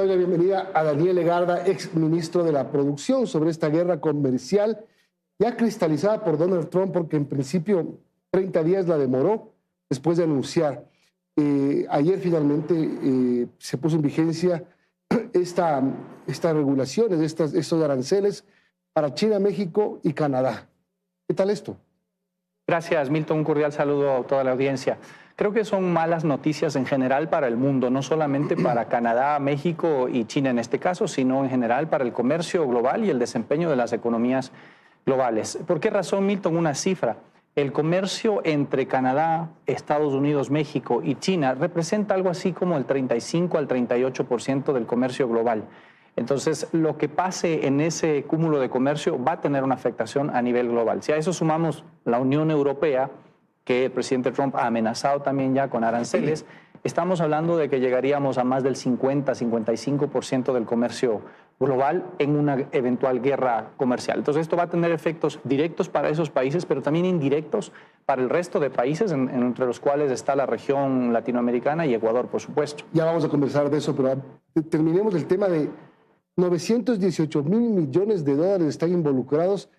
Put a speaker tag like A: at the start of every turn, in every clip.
A: doy la bienvenida a Daniel Legarda, ex ministro de la Producción, sobre esta guerra comercial ya cristalizada por Donald Trump, porque en principio 30 días la demoró después de anunciar. Ayer finalmente se puso en vigencia estas regulaciones, estos aranceles para China, México y Canadá. ¿Qué tal esto?
B: Gracias, Milton. Un cordial saludo a toda la audiencia. Creo que son malas noticias en general para el mundo, no solamente para Canadá, México y China en este caso, sino en general para el comercio global y el desempeño de las economías globales. ¿Por qué razón, Milton? Una cifra. El comercio entre Canadá, Estados Unidos, México y China representa algo así como el 35 al 38% del comercio global. Entonces, lo que pase en ese cúmulo de comercio va a tener una afectación a nivel global. Si a eso sumamos la Unión Europea, que el presidente Trump ha amenazado también ya con aranceles, estamos hablando de que llegaríamos a más del 50-55% del comercio global en una eventual guerra comercial. Entonces, esto va a tener efectos directos para esos países, pero también indirectos para el resto de países, entre los cuales está la región latinoamericana y Ecuador, por supuesto.
A: Ya vamos a conversar de eso, pero terminemos el tema de 918,000 millones de dólares están involucrados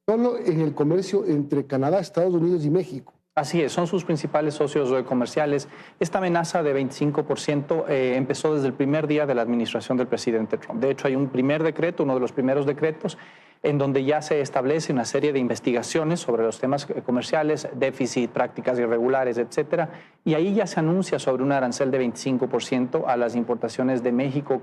A: solo en el comercio entre Canadá, Estados Unidos y México.
B: Así es, son sus principales socios comerciales. Esta amenaza de 25% empezó desde el primer día de la administración del presidente Trump. De hecho, hay un primer decreto, uno de los primeros decretos, en donde ya se establece una serie de investigaciones sobre los temas comerciales, déficit, prácticas irregulares, etcétera, y ahí ya se anuncia sobre un arancel de 25% a las importaciones de México,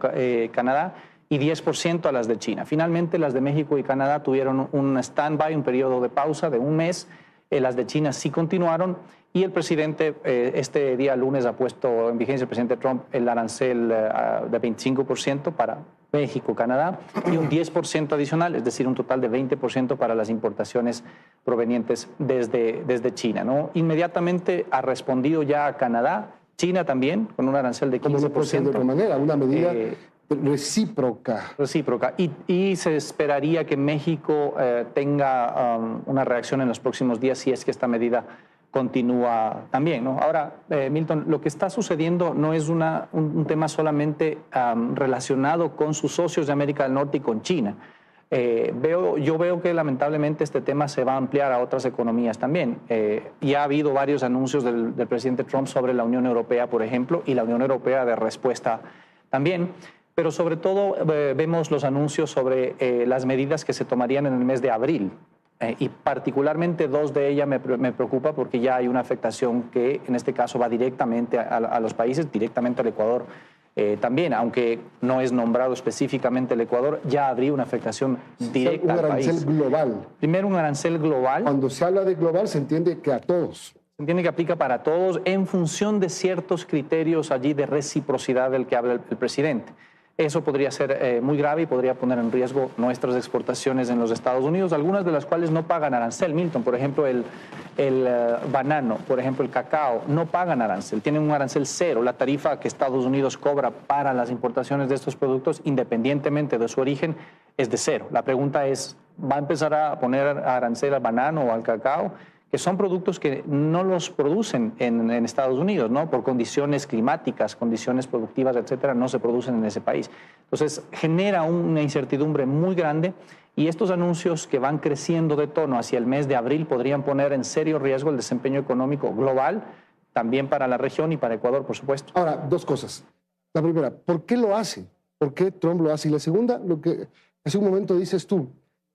B: Canadá, y 10% a las de China. Finalmente, las de México y Canadá tuvieron un stand-by, un periodo de pausa de un mes. Las de China sí continuaron y el presidente este día lunes ha puesto en vigencia, el presidente Trump, el arancel de 25% para México, Canadá y un 10% adicional, es decir, un total de 20% para las importaciones provenientes desde China, ¿no? Inmediatamente ha respondido ya a Canadá, China también, con un arancel de 15%.
A: ¿Cómo no puede ser de otra manera? Una medida recíproca.
B: Recíproca. Y se esperaría que México tenga una reacción en los próximos días si es que esta medida continúa también, ¿no? Ahora, Milton, lo que está sucediendo no es un tema solamente relacionado con sus socios de América del Norte y con China. Yo veo que lamentablemente este tema se va a ampliar a otras economías también. Ya ha habido varios anuncios del presidente Trump sobre la Unión Europea, por ejemplo, y la Unión Europea de respuesta también. Pero sobre todo vemos los anuncios sobre las medidas que se tomarían en el mes de abril. Y particularmente dos de ellas me preocupa porque ya hay una afectación que en este caso va directamente a los países, directamente al Ecuador también, aunque no es nombrado específicamente el Ecuador, ya habría una afectación directa al país.
A: Un arancel global.
B: Primero, un arancel global.
A: Cuando se habla de global se entiende que a todos.
B: Se entiende que aplica para todos en función de ciertos criterios allí de reciprocidad del que habla el presidente. Eso podría ser muy grave y podría poner en riesgo nuestras exportaciones en los Estados Unidos, algunas de las cuales no pagan arancel, Milton. Por ejemplo, el banano, por ejemplo, el cacao, no pagan arancel, tienen un arancel cero. La tarifa que Estados Unidos cobra para las importaciones de estos productos, independientemente de su origen, es de cero. La pregunta es, ¿va a empezar a poner arancel al banano o al cacao? Que son productos que no los producen en Estados Unidos, ¿no? Por condiciones climáticas, condiciones productivas, etcétera, no se producen en ese país. Entonces, genera una incertidumbre muy grande y estos anuncios que van creciendo de tono hacia el mes de abril podrían poner en serio riesgo el desempeño económico global, también para la región y para Ecuador, por supuesto.
A: Ahora, dos cosas. La primera, ¿por qué lo hace? ¿Por qué Trump lo hace? Y la segunda, lo que hace un momento dices tú,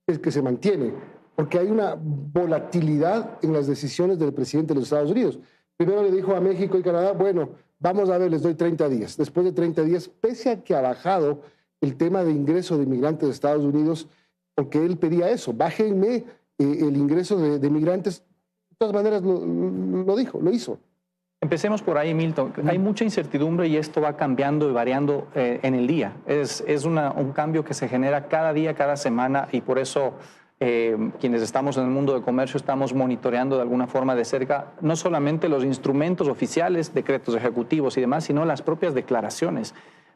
A: es que se mantiene. Porque hay una volatilidad en las decisiones del presidente de los Estados Unidos. Primero le dijo a México y Canadá, bueno, vamos a ver, les doy 30 días. Después de 30 días, pese a que ha bajado el tema de ingreso de inmigrantes de Estados Unidos, porque él pedía eso, bájenme el ingreso de migrantes, de todas maneras lo dijo, lo hizo.
B: Empecemos por ahí, Milton. Hay mucha incertidumbre y esto va cambiando y variando en el día. Es un cambio que se genera cada día, cada semana, y por eso quienes estamos en el mundo de comercio estamos monitoreando de alguna forma de cerca no solamente los instrumentos oficiales, decretos ejecutivos y demás, sino las propias declaraciones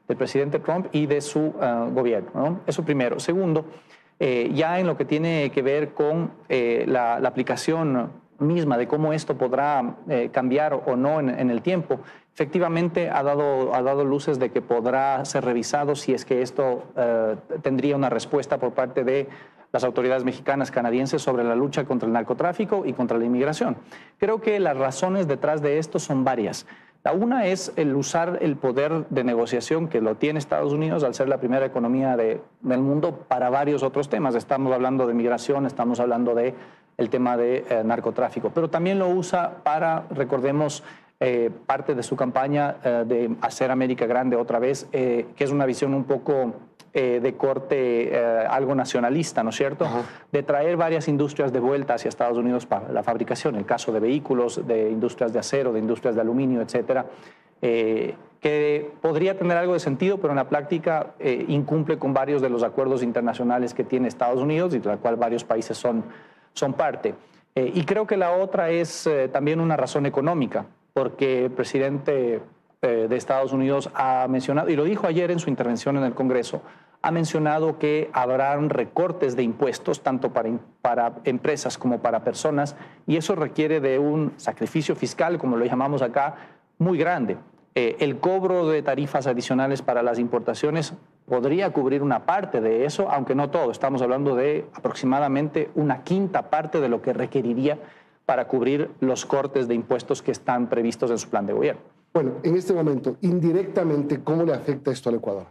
B: del presidente Trump y de su gobierno, ¿no? Eso primero. Segundo, ya en lo que tiene que ver con la aplicación misma de cómo esto podrá cambiar o no en el tiempo, efectivamente ha dado luces de que podrá ser revisado si es que esto tendría una respuesta por parte de las autoridades mexicanas, canadienses sobre la lucha contra el narcotráfico y contra la inmigración. Creo que las razones detrás de esto son varias. La una es el usar el poder de negociación que lo tiene Estados Unidos al ser la primera economía del mundo para varios otros temas. Estamos hablando de migración, estamos hablando de el tema de narcotráfico, pero también lo usa para, recordemos, parte de su campaña de hacer América grande otra vez, que es una visión un poco de corte algo nacionalista, ¿no es cierto? Ajá. De traer varias industrias de vuelta hacia Estados Unidos para la fabricación, el caso de vehículos, de industrias de acero, de industrias de aluminio, etcétera, que podría tener algo de sentido, pero en la práctica incumple con varios de los acuerdos internacionales que tiene Estados Unidos y de la cual varios países son parte. Y creo que la otra es también una razón económica, porque el presidente de Estados Unidos ha mencionado, y lo dijo ayer en su intervención en el Congreso, ha mencionado que habrán recortes de impuestos tanto para empresas como para personas, y eso requiere de un sacrificio fiscal, como lo llamamos acá, muy grande. El cobro de tarifas adicionales para las importaciones podría cubrir una parte de eso, aunque no todo. Estamos hablando de aproximadamente una quinta parte de lo que requeriría para cubrir los cortes de impuestos que están previstos en su plan de gobierno.
A: Bueno, en este momento, indirectamente, ¿cómo le afecta esto al Ecuador?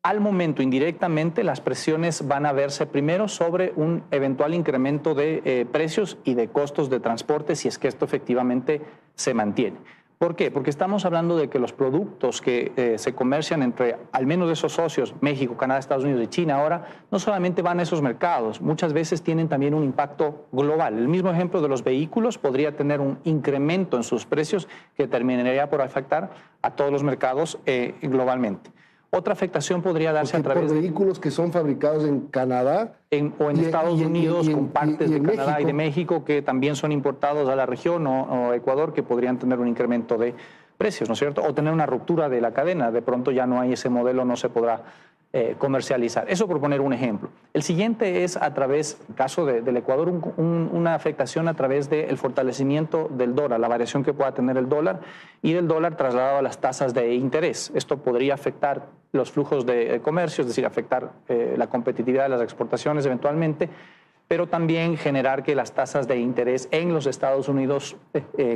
B: Al momento, indirectamente, las presiones van a verse primero sobre un eventual incremento de precios y de costos de transporte si es que esto efectivamente se mantiene. ¿Por qué? Porque estamos hablando de que los productos que se comercian entre al menos esos socios, México, Canadá, Estados Unidos y China ahora, no solamente van a esos mercados, muchas veces tienen también un impacto global. El mismo ejemplo de los vehículos podría tener un incremento en sus precios que terminaría por afectar a todos los mercados globalmente. Otra afectación podría darse a través
A: de vehículos que son fabricados en Canadá
B: o en Estados Unidos con partes de Canadá y de México que también son importados a la región o Ecuador, que podrían tener un incremento de precios, ¿no es cierto? O tener una ruptura de la cadena, de pronto ya no hay ese modelo, no se podrá comercializar. Eso por poner un ejemplo. El siguiente es a través, en el caso del Ecuador, una afectación a través del fortalecimiento del dólar, la variación que pueda tener el dólar y del dólar trasladado a las tasas de interés. Esto podría afectar los flujos de comercio, es decir, afectar la competitividad de las exportaciones eventualmente, pero también generar que las tasas de interés en los Estados Unidos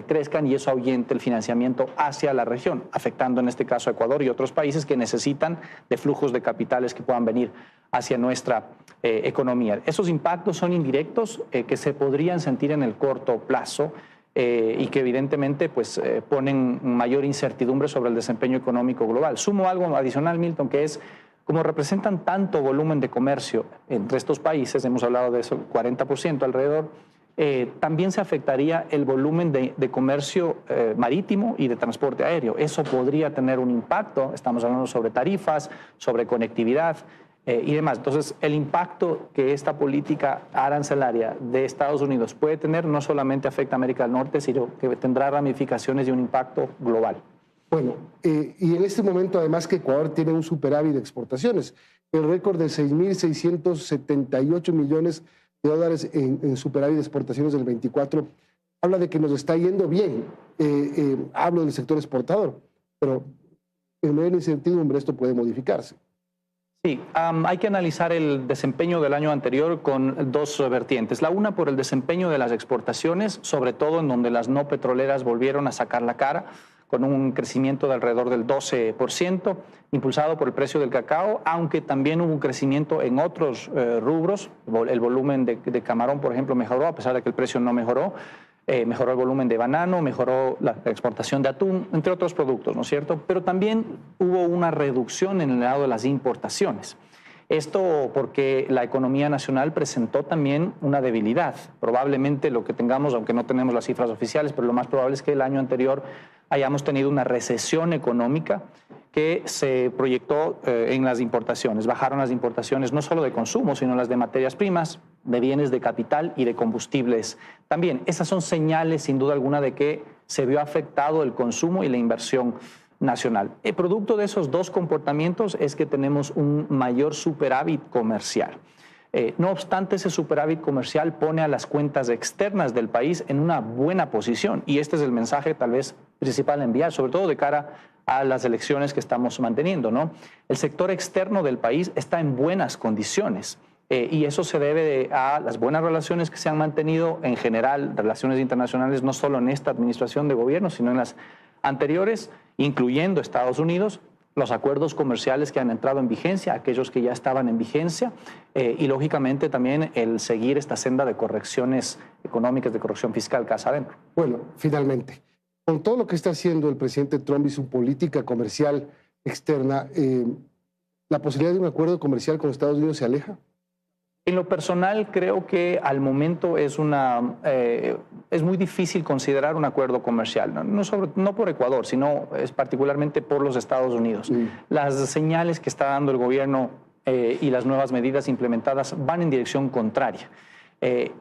B: crezcan y eso ahuyente el financiamiento hacia la región, afectando en este caso a Ecuador y otros países que necesitan de flujos de capitales que puedan venir hacia nuestra economía. Esos impactos son indirectos que se podrían sentir en el corto plazo y que evidentemente pues, ponen mayor incertidumbre sobre el desempeño económico global. Sumo algo adicional, Milton, que es como representan tanto volumen de comercio entre estos países, hemos hablado de eso, 40% alrededor, también se afectaría el volumen de comercio marítimo y de transporte aéreo. Eso podría tener un impacto, estamos hablando sobre tarifas, sobre conectividad y demás. Entonces, el impacto que esta política arancelaria de Estados Unidos puede tener no solamente afecta a América del Norte, sino que tendrá ramificaciones y un impacto global.
A: Bueno, y en este momento además que Ecuador tiene un superávit de exportaciones, el récord de 6.678 millones de dólares en superávit de exportaciones del 24, habla de que nos está yendo bien. Hablo del sector exportador, pero en medio de la incertidumbre esto puede modificarse.
B: Sí, hay que analizar el desempeño del año anterior con dos vertientes. La una por el desempeño de las exportaciones, sobre todo en donde las no petroleras volvieron a sacar la cara, con un crecimiento de alrededor del 12%, impulsado por el precio del cacao, aunque también hubo un crecimiento en otros rubros. El volumen de camarón, por ejemplo, mejoró, a pesar de que el precio no mejoró. Mejoró el volumen de banano, mejoró la exportación de atún, entre otros productos, ¿no es cierto? Pero también hubo una reducción en el lado de las importaciones. Esto porque la economía nacional presentó también una debilidad. Probablemente lo que tengamos, aunque no tenemos las cifras oficiales, pero lo más probable es que el año anterior hayamos tenido una recesión económica que se proyectó en las importaciones. Bajaron las importaciones no solo de consumo, sino las de materias primas, de bienes de capital y de combustibles. También esas son señales, sin duda alguna, de que se vio afectado el consumo y la inversión nacional. El producto de esos dos comportamientos es que tenemos un mayor superávit comercial. No obstante, ese superávit comercial pone a las cuentas externas del país en una buena posición y este es el mensaje tal vez principal a enviar, sobre todo de cara a las elecciones que estamos manteniendo, ¿no? El sector externo del país está en buenas condiciones. Y eso se debe a las buenas relaciones que se han mantenido en general, relaciones internacionales, no solo en esta administración de gobierno, sino en las anteriores, incluyendo Estados Unidos, los acuerdos comerciales que han entrado en vigencia, aquellos que ya estaban en vigencia, y lógicamente también el seguir esta senda de correcciones económicas, de corrección fiscal casa adentro.
A: Bueno, finalmente, con todo lo que está haciendo el presidente Trump y su política comercial externa, ¿la posibilidad de un acuerdo comercial con Estados Unidos se aleja?
B: En lo personal, creo que al momento es muy difícil considerar un acuerdo comercial, no por Ecuador, sino particularmente por los Estados Unidos. Las señales que está dando el gobierno y las nuevas medidas implementadas van en dirección contraria.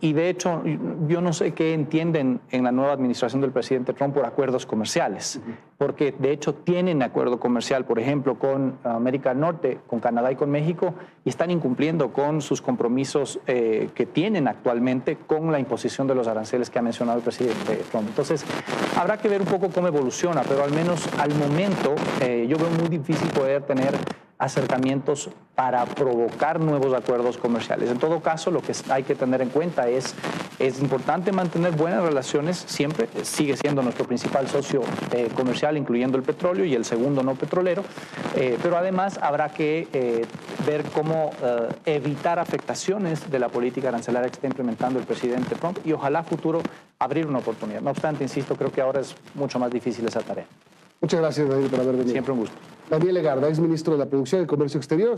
B: Y de hecho, yo no sé qué entienden en la nueva administración del presidente Trump por acuerdos comerciales, porque de hecho tienen acuerdo comercial, por ejemplo, con América del Norte, con Canadá y con México, y están incumpliendo con sus compromisos que tienen actualmente con la imposición de los aranceles que ha mencionado el presidente Trump. Entonces, habrá que ver un poco cómo evoluciona, pero al menos al momento yo veo muy difícil poder tener acercamientos para provocar nuevos acuerdos comerciales. En todo caso, lo que hay que tener en cuenta es importante mantener buenas relaciones siempre, sigue siendo nuestro principal socio comercial, incluyendo el petróleo, y el segundo no petrolero, pero además habrá que ver cómo evitar afectaciones de la política arancelaria que está implementando el presidente Trump y ojalá a futuro abrir una oportunidad. No obstante, insisto, creo que ahora es mucho más difícil esa tarea.
A: Muchas gracias, Daniel, por haber venido.
B: Siempre un gusto.
A: Daniel Legarda, ex ministro de la Producción y Comercio Exterior.